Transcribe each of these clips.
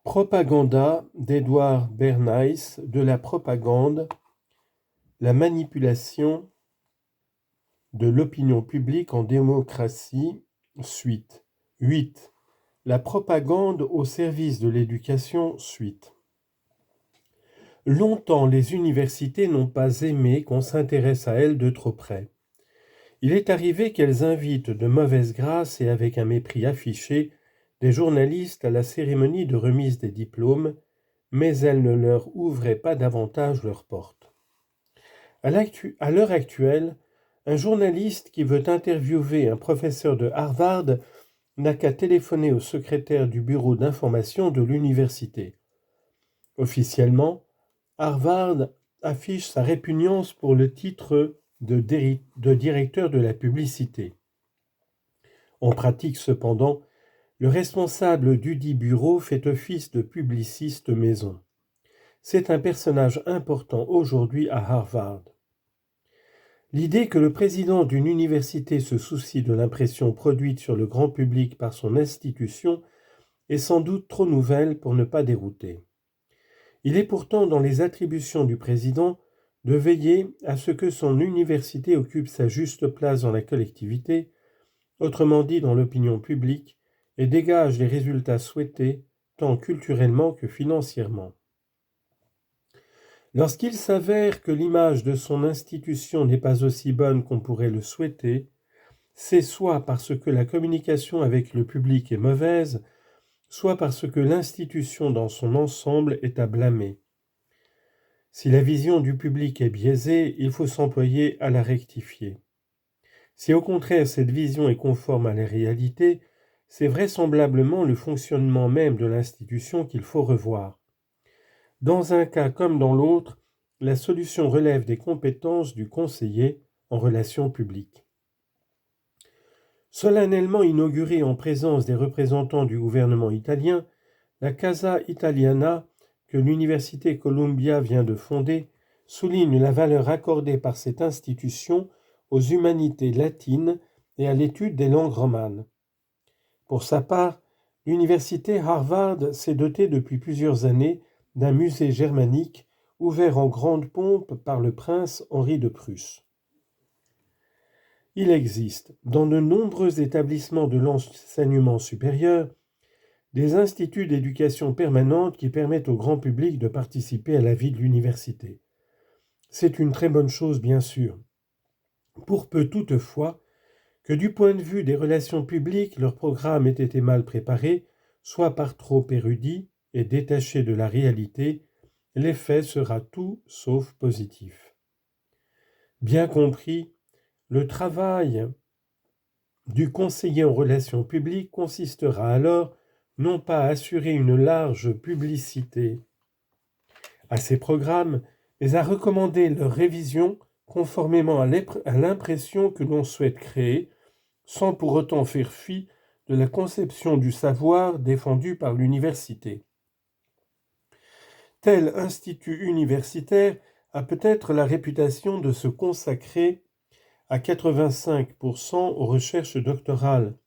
Propaganda d'Edward Bernays de la propagande, la manipulation de l'opinion publique en démocratie, suite. 8. La propagande au service de l'éducation, suite. Longtemps, les universités n'ont pas aimé qu'on s'intéresse à elles de trop près. Il est arrivé qu'elles invitent de mauvaise grâce et avec un mépris affiché des journalistes à la cérémonie de remise des diplômes, mais elles ne leur ouvraient pas davantage leurs portes. À l'heure actuelle, un journaliste qui veut interviewer un professeur de Harvard n'a qu'à téléphoner au secrétaire du bureau d'information de l'université. Officiellement, Harvard affiche sa répugnance pour le titre de directeur de la publicité. En pratique, cependant, le responsable dudit bureau fait office de publiciste maison. C'est un personnage important aujourd'hui à Harvard. L'idée que le président d'une université se soucie de l'impression produite sur le grand public par son institution est sans doute trop nouvelle pour ne pas dérouter. Il est pourtant dans les attributions du président de veiller à ce que son université occupe sa juste place dans la collectivité, autrement dit dans l'opinion publique, et dégage les résultats souhaités, tant culturellement que financièrement. Lorsqu'il s'avère que l'image de son institution n'est pas aussi bonne qu'on pourrait le souhaiter, c'est soit parce que la communication avec le public est mauvaise, soit parce que l'institution dans son ensemble est à blâmer. Si la vision du public est biaisée, il faut s'employer à la rectifier. Si au contraire cette vision est conforme à la réalité, c'est vraisemblablement le fonctionnement même de l'institution qu'il faut revoir. Dans un cas comme dans l'autre, la solution relève des compétences du conseiller en relations publiques. Solennellement inaugurée en présence des représentants du gouvernement italien, la Casa Italiana, que l'Université Columbia vient de fonder, souligne la valeur accordée par cette institution aux humanités latines et à l'étude des langues romanes. Pour sa part, l'université Harvard s'est dotée depuis plusieurs années d'un musée germanique ouvert en grande pompe par le prince Henri de Prusse. Il existe, dans de nombreux établissements de l'enseignement supérieur, des instituts d'éducation permanente qui permettent au grand public de participer à la vie de l'université. C'est une très bonne chose, bien sûr. Pour peu toutefois que du point de vue des relations publiques, leur programme ait été mal préparé, soit par trop érudit et détaché de la réalité, l'effet sera tout sauf positif. Bien compris, le travail du conseiller en relations publiques consistera alors non pas à assurer une large publicité à ces programmes, mais à recommander leur révision conformément à l'impression que l'on souhaite créer, sans pour autant faire fi de la conception du savoir défendue par l'université. Tel institut universitaire a peut-être la réputation de se consacrer à 85% aux recherches doctorales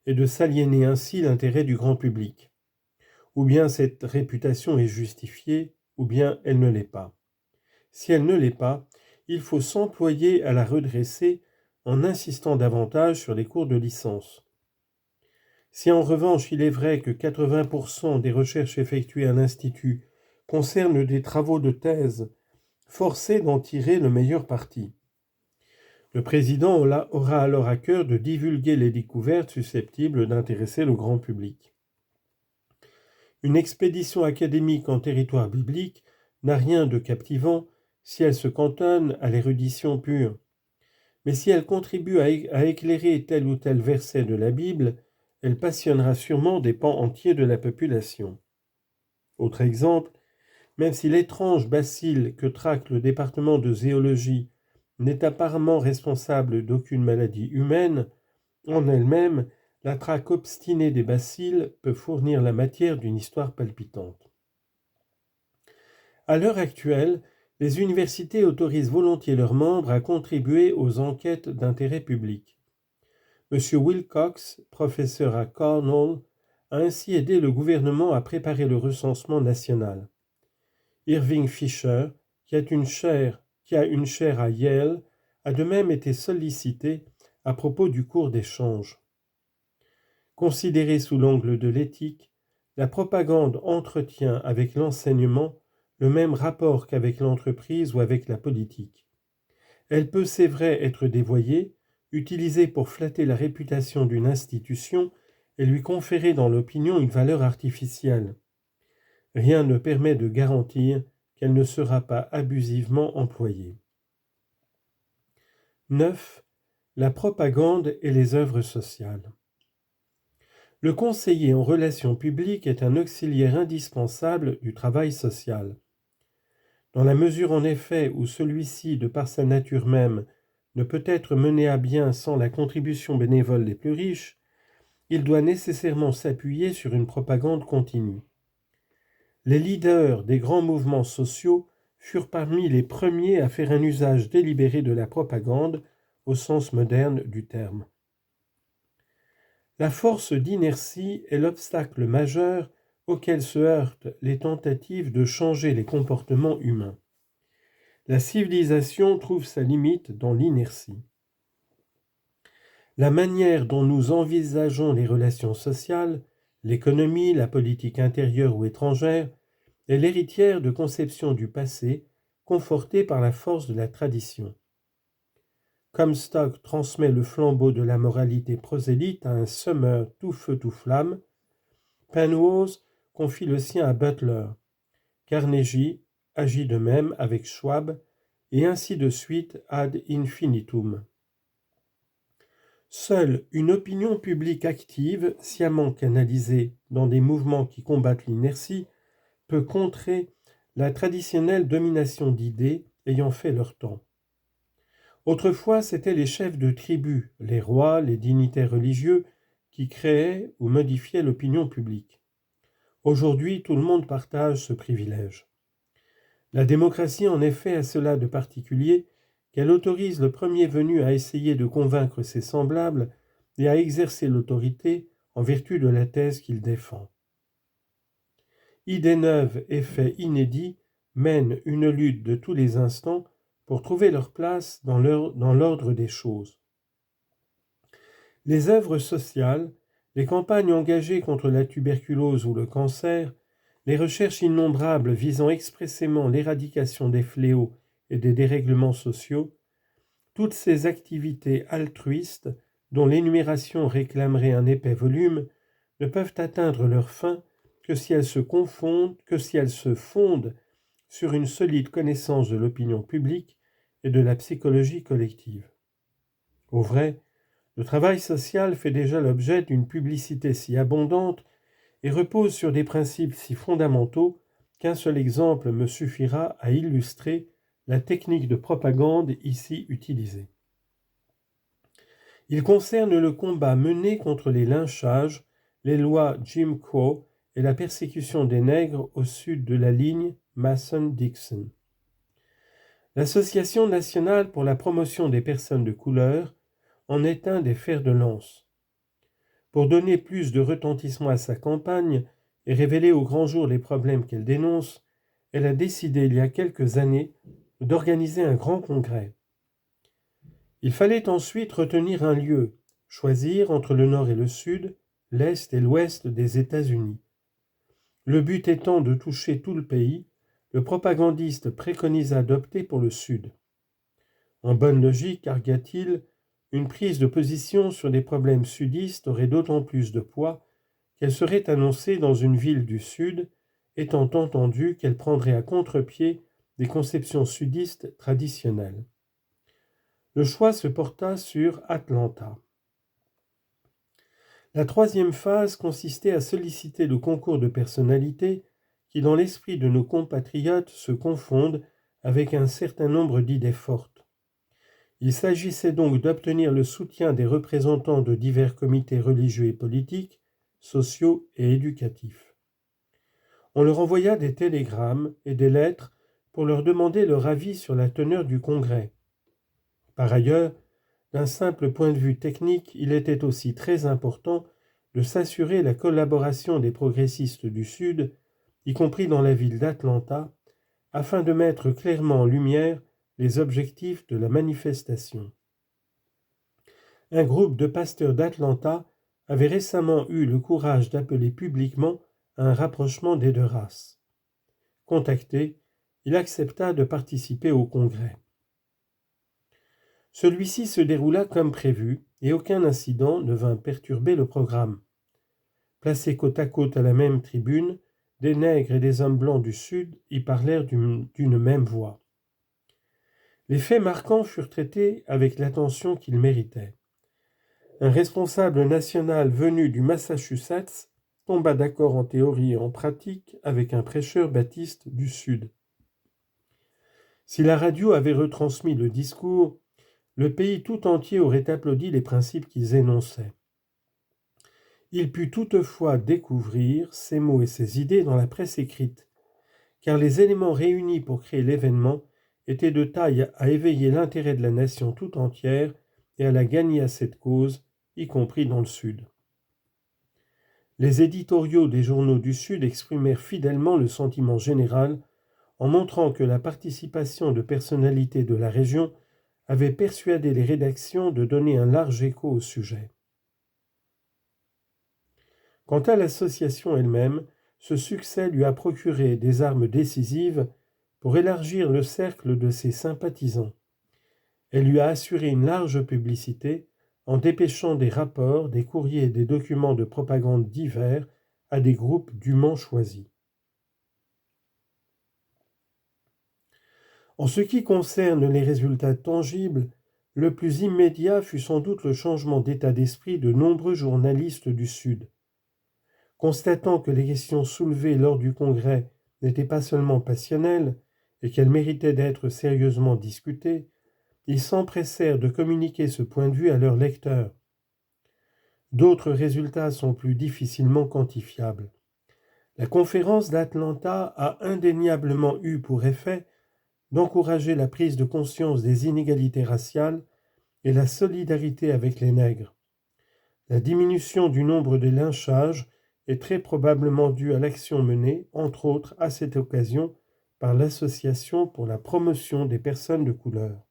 et de s'aliéner ainsi l'intérêt du grand public. Ou bien cette réputation est justifiée, ou bien elle ne l'est pas. Si elle ne l'est pas, il faut s'employer à la redresser en insistant davantage sur les cours de licence. Si en revanche il est vrai que 80% des recherches effectuées à l'Institut concernent des travaux de thèse, forcé d'en tirer le meilleur parti. Le président aura alors à cœur de divulguer les découvertes susceptibles d'intéresser le grand public. Une expédition académique en territoire biblique n'a rien de captivant si elle se cantonne à l'érudition pure. Mais si elle contribue à éclairer tel ou tel verset de la Bible, elle passionnera sûrement des pans entiers de la population. Autre exemple, même si l'étrange bacille que traque le département de zoologie n'est apparemment responsable d'aucune maladie humaine, en elle-même, la traque obstinée des bacilles peut fournir la matière d'une histoire palpitante. À l'heure actuelle, les universités autorisent volontiers leurs membres à contribuer aux enquêtes d'intérêt public. M. Wilcox, professeur à Cornell, a ainsi aidé le gouvernement à préparer le recensement national. Irving Fisher, qui a une chaire à Yale, a de même été sollicité à propos du cours d'échange. Considérée sous l'angle de l'éthique, la propagande entretient avec l'enseignement le même rapport qu'avec l'entreprise ou avec la politique. Elle peut, c'est vrai, être dévoyée, utilisée pour flatter la réputation d'une institution et lui conférer dans l'opinion une valeur artificielle. Rien ne permet de garantir qu'elle ne sera pas abusivement employée. 9. La propagande et les œuvres sociales. Le conseiller en relations publiques est un auxiliaire indispensable du travail social. Dans la mesure en effet où celui-ci, de par sa nature même, ne peut être mené à bien sans la contribution bénévole des plus riches, il doit nécessairement s'appuyer sur une propagande continue. Les leaders des grands mouvements sociaux furent parmi les premiers à faire un usage délibéré de la propagande au sens moderne du terme. La force d'inertie est l'obstacle majeur auquel se heurtent les tentatives de changer les comportements humains. La civilisation trouve sa limite dans l'inertie. La manière dont nous envisageons les relations sociales, l'économie, la politique intérieure ou étrangère, est l'héritière de conceptions du passé, confortées par la force de la tradition. Comstock transmet le flambeau de la moralité prosélyte à un Sumner tout feu tout flamme. Penrose confie le sien à Butler. Carnegie agit de même avec Schwab, et ainsi de suite ad infinitum. Seule une opinion publique active, sciemment canalisée dans des mouvements qui combattent l'inertie, peut contrer la traditionnelle domination d'idées ayant fait leur temps. Autrefois, c'étaient les chefs de tribus, les rois, les dignitaires religieux, qui créaient ou modifiaient l'opinion publique. Aujourd'hui, tout le monde partage ce privilège. La démocratie, en effet, a cela de particulier qu'elle autorise le premier venu à essayer de convaincre ses semblables et à exercer l'autorité en vertu de la thèse qu'il défend. Idées neuves et faits inédits mènent une lutte de tous les instants pour trouver leur place dans l'ordre des choses. Les œuvres sociales, les campagnes engagées contre la tuberculose ou le cancer, les recherches innombrables visant expressément l'éradication des fléaux et des dérèglements sociaux, toutes ces activités altruistes, dont l'énumération réclamerait un épais volume, ne peuvent atteindre leur fin que si elles se fondent sur une solide connaissance de l'opinion publique et de la psychologie collective. Au vrai, le travail social fait déjà l'objet d'une publicité si abondante et repose sur des principes si fondamentaux qu'un seul exemple me suffira à illustrer la technique de propagande ici utilisée. Il concerne le combat mené contre les lynchages, les lois Jim Crow et la persécution des nègres au sud de la ligne Mason-Dixon. L'Association nationale pour la promotion des personnes de couleur en est un des fers de lance. Pour donner plus de retentissement à sa campagne et révéler au grand jour les problèmes qu'elle dénonce, elle a décidé il y a quelques années d'organiser un grand congrès. Il fallait ensuite retenir un lieu, choisir entre le nord et le sud, l'est et l'ouest des États-Unis. Le but étant de toucher tout le pays, le propagandiste préconisa d'opter pour le sud. En bonne logique, argua-t-il, une prise de position sur des problèmes sudistes aurait d'autant plus de poids qu'elle serait annoncée dans une ville du sud, étant entendu qu'elle prendrait à contre-pied des conceptions sudistes traditionnelles. Le choix se porta sur Atlanta. La troisième phase consistait à solliciter le concours de personnalités qui, dans l'esprit de nos compatriotes, se confondent avec un certain nombre d'idées fortes. Il s'agissait donc d'obtenir le soutien des représentants de divers comités religieux et politiques, sociaux et éducatifs. On leur envoya des télégrammes et des lettres pour leur demander leur avis sur la teneur du congrès. Par ailleurs, d'un simple point de vue technique, il était aussi très important de s'assurer la collaboration des progressistes du Sud, y compris dans la ville d'Atlanta, afin de mettre clairement en lumière les objectifs de la manifestation. Un groupe de pasteurs d'Atlanta avait récemment eu le courage d'appeler publiquement à un rapprochement des deux races. Contacté, il accepta de participer au congrès. Celui-ci se déroula comme prévu et aucun incident ne vint perturber le programme. Placés côte à côte à la même tribune, des nègres et des hommes blancs du Sud y parlèrent d'une même voix. Les faits marquants furent traités avec l'attention qu'ils méritaient. Un responsable national venu du Massachusetts tomba d'accord en théorie et en pratique avec un prêcheur baptiste du Sud. Si la radio avait retransmis le discours, le pays tout entier aurait applaudi les principes qu'ils énonçaient. Il put toutefois découvrir ces mots et ces idées dans la presse écrite, car les éléments réunis pour créer l'événement étaient de taille à éveiller l'intérêt de la nation tout entière et à la gagner à cette cause, y compris dans le Sud. Les éditoriaux des journaux du Sud exprimèrent fidèlement le sentiment général en montrant que la participation de personnalités de la région avait persuadé les rédactions de donner un large écho au sujet. Quant à l'association elle-même, ce succès lui a procuré des armes décisives pour élargir le cercle de ses sympathisants. Elle lui a assuré une large publicité en dépêchant des rapports, des courriers et des documents de propagande divers à des groupes dûment choisis. En ce qui concerne les résultats tangibles, le plus immédiat fut sans doute le changement d'état d'esprit de nombreux journalistes du Sud. Constatant que les questions soulevées lors du congrès n'étaient pas seulement passionnelles et qu'elles méritaient d'être sérieusement discutées, ils s'empressèrent de communiquer ce point de vue à leurs lecteurs. D'autres résultats sont plus difficilement quantifiables. La conférence d'Atlanta a indéniablement eu pour effet d'encourager la prise de conscience des inégalités raciales et la solidarité avec les nègres. La diminution du nombre des lynchages est très probablement due à l'action menée, entre autres à cette occasion, par l'Association pour la promotion des personnes de couleur.